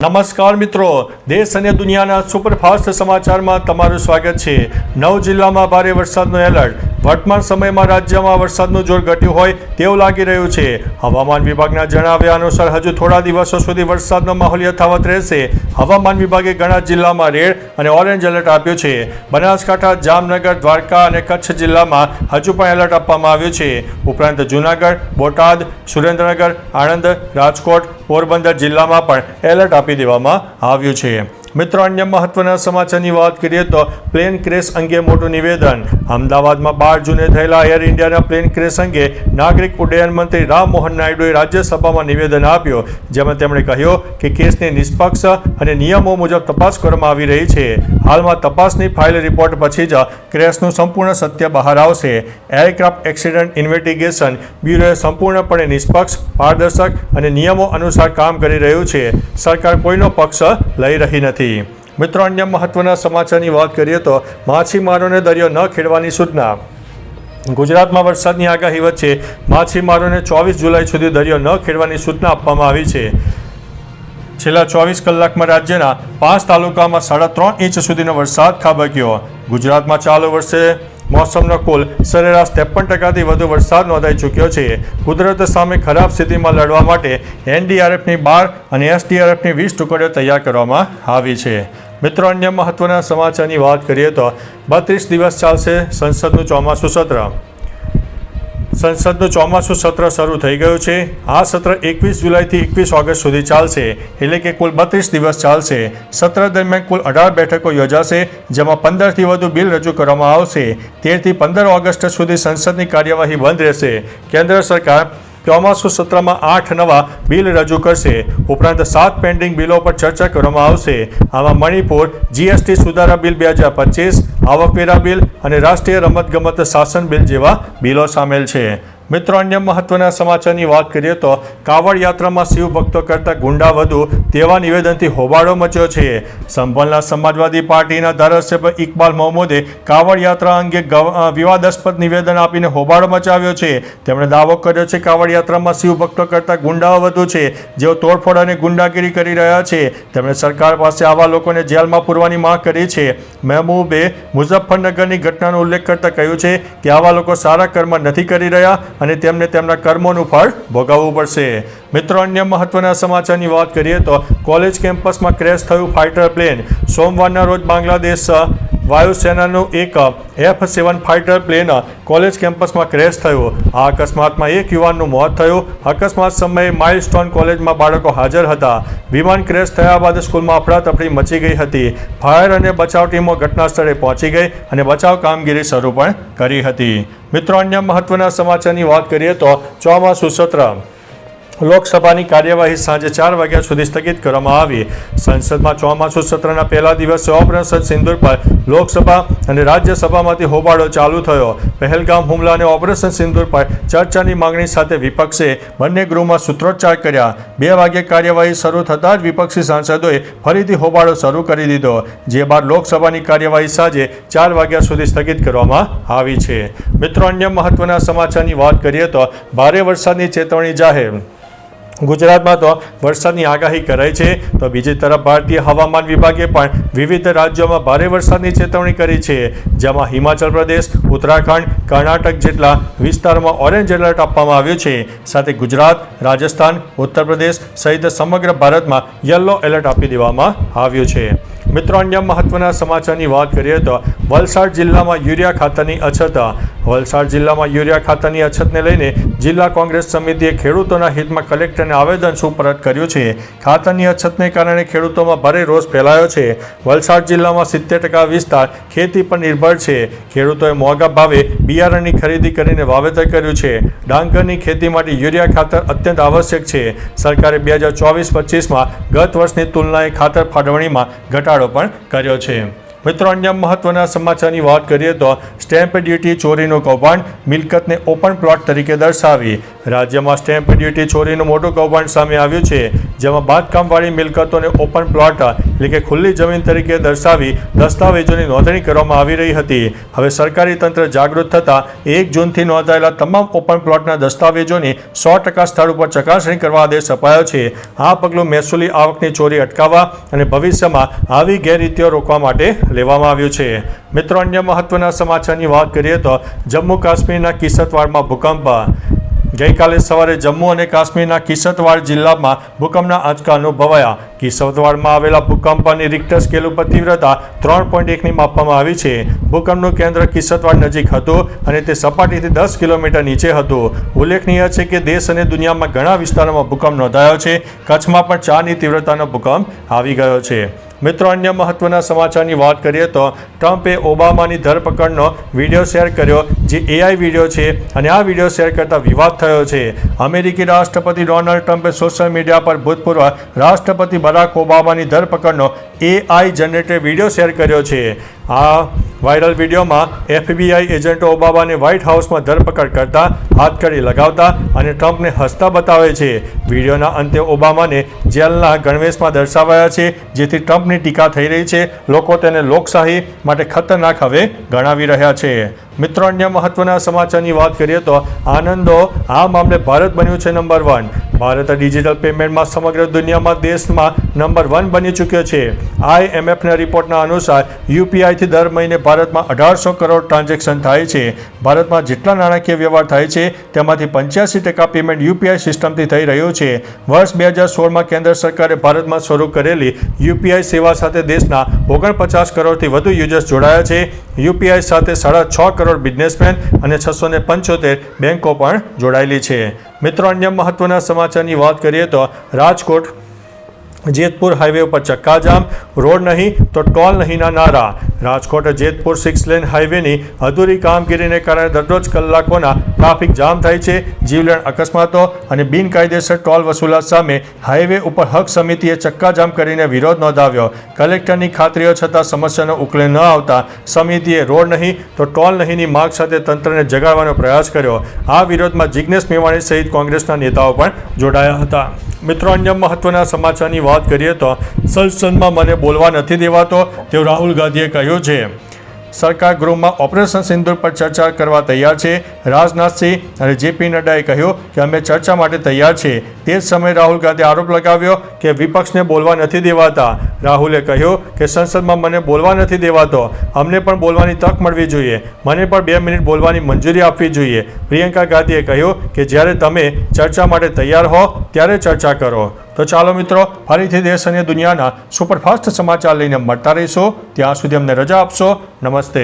નમસ્કાર મિત્રો, દેશ અને દુનિયાના સુપરફાસ્ટ સમાચારમાં તમારું સ્વાગત છે। 9 જિલ્લામાં ભારે વરસાદનું એલર્ટ। વર્તમાન સમયમાં રાજ્યમાં વરસાદનું જોર ઘટ્યું હોય તેવું લાગી રહ્યું છે। હવામાન વિભાગના જણાવ્યા અનુસાર હજુ થોડા દિવસો સુધી વરસાદનો માહોલ યથાવત રહેશે। હવામાન વિભાગે ઘણા જિલ્લામાં રેડ અને ઓરેન્જ એલર્ટ આપ્યું છે। બનાસકાંઠા, જામનગર, દ્વારકા અને કચ્છ જિલ્લામાં હજુ પણ એલર્ટ આપવામાં આવ્યું છે। ઉપરાંત જૂનાગઢ, બોટાદ, સુરેન્દ્રનગર, આણંદ, રાજકોટ, પોરબંદર જિલ્લામાં પણ એલર્ટ આપી દેવામાં આવ્યું છે। મિત્રો, અન્ય મહત્વના સમાચારની વાત કરીએ તો પ્લેન ક્રેશ અંગે મોટું નિવેદન। અમદાવાદમાં 12 જૂને થયેલા એર ઇન્ડિયાના પ્લેન ક્રેશ અંગે નાગરિક ઉડ્ડયન મંત્રી રામમોહન નાયડુએ રાજ્યસભામાં નિવેદન આપ્યું, જેમાં તેમણે કહ્યું કે કેસની નિષ્પક્ષ અને નિયમો મુજબ તપાસ કરવામાં આવી રહી છે। હાલમાં તપાસની ફાઇલ રિપોર્ટ પછી જ ક્રેશનું સંપૂર્ણ સત્ય બહાર આવશે। એરક્રાફ્ટ એક્સિડન્ટ ઇન્વેસ્ટિગેશન બ્યુરોએ સંપૂર્ણપણે નિષ્પક્ષ, પારદર્શક અને નિયમો અનુસાર કામ કરી રહ્યું છે। સરકાર કોઈનો પક્ષ લઈ રહી નથી। મિત્રો, અન્ય મહત્વના સમાચારની વાત કરીએ તો માછીમારોને દરિયો ન ખેડવાની સૂચના। ગુજરાતમાં વરસાદની આગાહી વચ્ચે માછીમારોને 24 જુલાઈ સુધી દરિયો ન ખેડવાની સૂચના આપવામાં આવી છે। છેલ્લા 24 કલાકમાં રાજ્યના 5 તાલુકામાં 3.5 ઇંચ સુધીનો વરસાદ ખાબક્યો। ગુજરાતમાં ચાલુ વર્ષે મોસમનો કુલ સરેરાશ 53%થી વધુ વરસાદ નોંધાઈ ચૂક્યો છે। કુદરત સામે ખરાબ સ્થિતિમાં લડવા માટે એનડીઆરએફની 12 અને એસડીઆરએફની 20 ટુકડીઓ તૈયાર કરવામાં આવી છે। મિત્રો, અન્ય મહત્વના સમાચારની વાત કરીએ તો 32 દિવસ ચાલશે સંસદનું ચોમાસું સત્ર। સંસદનું ચોમાસું સત્ર શરૂ થઈ ગયું છે। આ સત્ર 21 જુલાઈથી 21 ઓગસ્ટ સુધી ચાલશે, એટલે કે કુલ 32 દિવસ ચાલશે। સત્ર દરમિયાન કુલ 18 બેઠકો યોજાશે, જેમાં 15થી વધુ બિલ રજૂ કરવામાં આવશે। 13થી 15 ઓગસ્ટ સુધી સંસદની કાર્યવાહી બંધ રહેશે। કેન્દ્ર સરકાર ચોમાસું સત્રમાં 8 નવા બિલ રજૂ કરશે। ઉપરાંત 7 પેન્ડિંગ બિલો પર ચર્ચા કરવામાં આવશે। આમાં મણિપુર, જીએસટી સુધારા બિલ 2025, આવકવેરા બિલ અને રાષ્ટ્રીય રમતગમત શાસન બિલ જેવા બિલો સામેલ છે। મિત્રો, અન્ય મહત્વના સમાચારની વાત કરીએ તો કાવડ યાત્રામાં શિવ ભક્તો કરતા ગુંડા વધુ તેવા નિવેદનથી હોબાળો મચ્યો છે। સંભલના સમાજવાદી પાર્ટીના ધારાસભ્ય ઇકબાલ મહમૂદે કાવડ યાત્રા અંગે વિવાદાસ્પદ નિવેદન આપીને હોબાળો મચાવ્યો છે। તેમણે દાવો કર્યો છે કે કાવડ યાત્રામાં શિવ ભક્તો કરતા ગુંડાઓ વધુ છે, જેઓ તોડફોડ અને ગુંડાગીરી કરી રહ્યા છે। તેમણે સરકાર પાસે આવા લોકોને જેલમાં પૂરવાની માંગ કરી છે। મહમૂબે મુઝફ્ફરનગરની ઘટનાનો ઉલ્લેખ કરતા કહ્યું છે કે આવા લોકો સારા કર્મ નથી કરી રહ્યા અને તેમને તેમના કર્મોનું ફળ ભોગવવું પડશે। મિત્રો, અન્ય મહત્વના સમાચારની વાત કરીએ તો કોલેજ કેમ્પસમાં ક્રેશ થયું ફાઇટર પ્લેન। સોમવારના રોજ બાંગ્લાદેશ વાયુસેનાનું એક F-7 ફાઇટર પ્લેન કોલેજ કેમ્પસમાં ક્રેશ થયું। આ અકસ્માતમાં એક યુવાનનું મોત થયું। અકસ્માત સમયે માઇલસ્ટોન કોલેજમાં બાળકો હાજર હતા। વિમાન ક્રેશ થયા બાદ સ્કૂલમાં અફરાતફરી મચી ગઈ હતી। ફાયર અને બચાવ ટીમો ઘટના સ્થળે પહોંચી ગઈ અને બચાવ કામગીરી શરૂ પણ કરી હતી। મિત્રો, અન્ય મહત્વના સમાચારની વાત કરીએ તો ચોમાસું સત્ર। લોકસભાની કાર્યવાહી સાંજે 4 વાગ્યા સુધી સ્થગિત કરવામાં આવી। સંસદમાં ચોમાસું સત્રના પહેલા દિવસે ઓપરેશન સિંદૂર પર લોકસભા અને રાજ્યસભામાંથી હોબાળો ચાલુ થયો। પહેલગામ હુમલા અને ઓપરેશન સિંદૂર પર ચર્ચાની માંગણી સાથે વિપક્ષે બંને ગૃહમાં સૂત્રોચ્ચાર કર્યા। 2 વાગ્યે કાર્યવાહી શરૂ થતાં જ વિપક્ષી સાંસદોએ ફરીથી હોબાળો શરૂ કરી દીધો, જે બાદ લોકસભાની કાર્યવાહી સાંજે 4 વાગ્યા સુધી સ્થગિત કરવામાં આવી છે। મિત્રો, અન્ય મહત્વના સમાચારની વાત કરીએ તો ભારે વરસાદની ચેતવણી જાહેર। ગુજરાતમાં તો વરસાદની આગાહી કરાઈ છે, તો બીજી તરફ ભારતીય હવામાન વિભાગે પણ વિવિધ રાજ્યોમાં ભારે વરસાદની ચેતવણી કરી છે, જેમાં હિમાચલ પ્રદેશ, ઉત્તરાખંડ, કર્ણાટક જેટલા વિસ્તારોમાં ઓરેન્જ એલર્ટ આપવામાં આવ્યું છે। સાથે ગુજરાત, રાજસ્થાન, ઉત્તર પ્રદેશ સહિત સમગ્ર ભારતમાં યલો એલર્ટ આપી દેવામાં આવ્યું છે। મિત્રો, અન્ય મહત્વના સમાચારની વાત કરીએ તો વલસાડ જિલ્લામાં યુરિયા ખાતરની અછત। વલસાડ જિલ્લામાં યુરિયા ખાતરની અછતને લઈને જિલ્લા કોંગ્રેસ સમિતિએ ખેડૂતોના હિતમાં કલેક્ટરને આવેદન સુપરત કર્યું છે। ખાતરની અછતને કારણે ખેડૂતોમાં ભારે રોષ ફેલાયો છે। વલસાડ જિલ્લામાં 70% વિસ્તાર ખેતી પર નિર્ભર છે। ખેડૂતોએ મોંઘા ભાવે બિયારણની ખરીદી કરીને વાવેતર કર્યું છે। ડાંગરની ખેતી માટે યુરિયા ખાતર અત્યંત આવશ્યક છે। સરકારે 2024-25માં ગત વર્ષની તુલનાએ ખાતર ફાળવણીમાં ઘટાડો પણ કર્યો છે। મિત્રો, અન્ય મહત્વના સમાચારની વાત કરીએ તો સ્ટેમ્પ ડ્યુટી ચોરીનું કૌભાંડ, મિલકતને ઓપન પ્લોટ તરીકે દર્શાવી। રાજ્યમાં સ્ટેમ્પ ડ્યુટી ચોરીનું મોટું કૌભાંડ સામે આવ્યું છે, જેમાં બાંધકામવાળી મિલકતોને ઓપન પ્લોટ એટલે કે ખુલ્લી જમીન તરીકે દર્શાવી દસ્તાવેજોની નોંધણી કરવામાં આવી રહી હતી. હવે સરકારી તંત્ર જાગૃત થતાં 1 જૂનથી નોંધાયેલા તમામ ઓપન પ્લોટના દસ્તાવેજોની 100% સ્થળ ઉપર ચકાસણી કરવા આદેશ અપાયો છે. આ પગલું મહેસૂલી આવકની ચોરી અટકાવવા અને ભવિષ્યમાં આવી ગેરરીતિઓ રોકવા માટે લેવામાં આવ્યું છે. મિત્રો, અન્ય મહત્વના સમાચારની વાત કરીએ તો જમ્મુ કાશ્મીરના કિશ્તવાડમાં ભૂકંપ. ગઈકાલે સવારે જમ્મુ અને કાશ્મીરના કિશ્તવાડ જિલ્લામાં ભૂકંપના આંચકા અનુભવાયા. કિશ્તવાડમાં આવેલા ભૂકંપની રિક્ટર સ્કેલ ઉપર તીવ્રતા 3.1ની માપવામાં આવી છે. ભૂકંપનું કેન્દ્ર કિશ્તવાડ નજીક હતું અને તે સપાટીથી 10 કિલોમીટર નીચે હતું. ઉલ્લેખનીય છે કે દેશ અને દુનિયામાં ઘણા વિસ્તારોમાં ભૂકંપ નોંધાયો છે. કચ્છમાં પણ 4ની તીવ્રતાનો ભૂકંપ આવી ગયો છે. મિત્રો, અન્ય મહત્વના સમાચારની વાત કરીએ તો ટ્રમ્પે ઓબામાની ધરપકડનો વિડીયો શેર કર્યો, જે AI વિડીયો છે અને આ વિડીયો શેર કરતા વિવાદ થયો છે. અમેરિકી રાષ્ટ્રપતિ ડોનાલ્ડ ટ્રમ્પે સોશિયલ મીડિયા પર ભૂતપૂર્વ રાષ્ટ્રપતિ બરાક ઓબામાની ધરપકડનો AI જનરેટેડ વિડીયો શેર કર્યો છે. આ વાયરલ વિડીયોમાં FBI એજન્ટો ઓબામાને વ્હાઇટ હાઉસમાં ધરપકડ કરતા, હાથકડી લગાવતા અને ટ્રમ્પને હસતા બતાવે છે. વિડીયોના અંતે ઓબામાને જેલના ગણવેશમાં દર્શાવાયા છે, જેથી ટ્રમ્પની ટીકા થઈ રહી છે. લોકો તેને લોકશાહી માટે ખતરનાક હવે ગણાવી રહ્યા છે. મિત્રો, અન્ય મહત્વના સમાચારની વાત કરીએ તો આનંદો આ મામલે ભારત બન્યું છે નંબર 1. ભારત ડિજિટલ પેમેન્ટમાં સમગ્ર દુનિયામાં દેશમાં નંબર 1 બની ચૂક્યો છે. IMFના રિપોર્ટના અનુસાર UPIથી દર મહિને ભારતમાં 1800 કરોડ ટ્રાન્ઝેક્શન થાય છે. ભારતમાં જેટલા નાણાકીય વ્યવહાર થાય છે તેમાંથી 85% પેમેન્ટ UPI સિસ્ટમથી થઈ રહ્યું છે. વર્ષ 2016માં કેન્દ્ર સરકારે ભારતમાં શરૂ કરેલી UPI સેવા સાથે દેશના 49 કરોડથી વધુ યુઝર્સ જોડાયા છે. UPI સાથે 6.5 કરોડ બિઝનેસમેન અને 675 બેંકો પણ જોડાયેલી છે. મિત્રો, અન્ય મહત્વના સમાચારની વાત કરીએ તો રાજકોટ જેતપુર હાઈવે ઉપર ચક્કાજામ, રોડ નહીં તો ટોલ નહીંના નારા. રાજકોટ જેતપુર 6 લેન હાઈવેની અધૂરી કામગીરીને કારણે દરરોજ કલાકોના ટ્રાફિક જામ થાય છે. જીવલેણ અકસ્માતો અને બિનકાયદેસર ટોલ વસૂલાત સામે હાઈવે ઉપર હક સમિતિએ ચક્કાજામ કરીને વિરોધ નોંધાવ્યો. કલેક્ટરની ખાતરીઓ છતાં સમસ્યાનો ઉકેલ ન આવતા સમિતિએ રોડ નહીં તો ટોલ નહીંની માગ સાથે તંત્રને જગાડવાનો પ્રયાસ કર્યો. આ વિરોધમાં જિગ્નેશ મેવાણી સહિત કોંગ્રેસના નેતાઓ પણ જોડાયા હતા. મિત્રો, અન્ય મહત્વના સમાચારની વાત કરીએ તો સંસદમાં મને બોલવા નથી દેવાતો તેવું રાહુલ ગાંધીએ કહ્યું છે. સરકાર ગૃહમાં ઓપરેશન સિંદૂર પર ચર્ચા કરવા તૈયાર છે. રાજનાથસિંહ અને JP નડ્ડાએ કહ્યું કે અમે ચર્ચા માટે તૈયાર છીએ. તે જ સમયે રાહુલ ગાંધીએ આરોપ લગાવ્યો કે વિપક્ષને બોલવા નથી દેવાતા. રાહુલે કહ્યું કે સંસદમાં મને બોલવા નથી દેવાતો, અમને પણ બોલવાની તક મળવી જોઈએ, મને પણ 2 મિનિટ બોલવાની મંજૂરી આપવી જોઈએ. પ્રિયંકા ગાંધીએ કહ્યું કે જ્યારે તમે ચર્ચા માટે તૈયાર હો ત્યારે ચર્ચા કરો. તો ચાલો મિત્રો, ફરીથી દેશ અને દુનિયાના સુપરફાસ્ટ સમાચાર લઈને મળતા રહીશું. ત્યાં સુધી અમને રજા આપશો. નમસ્તે.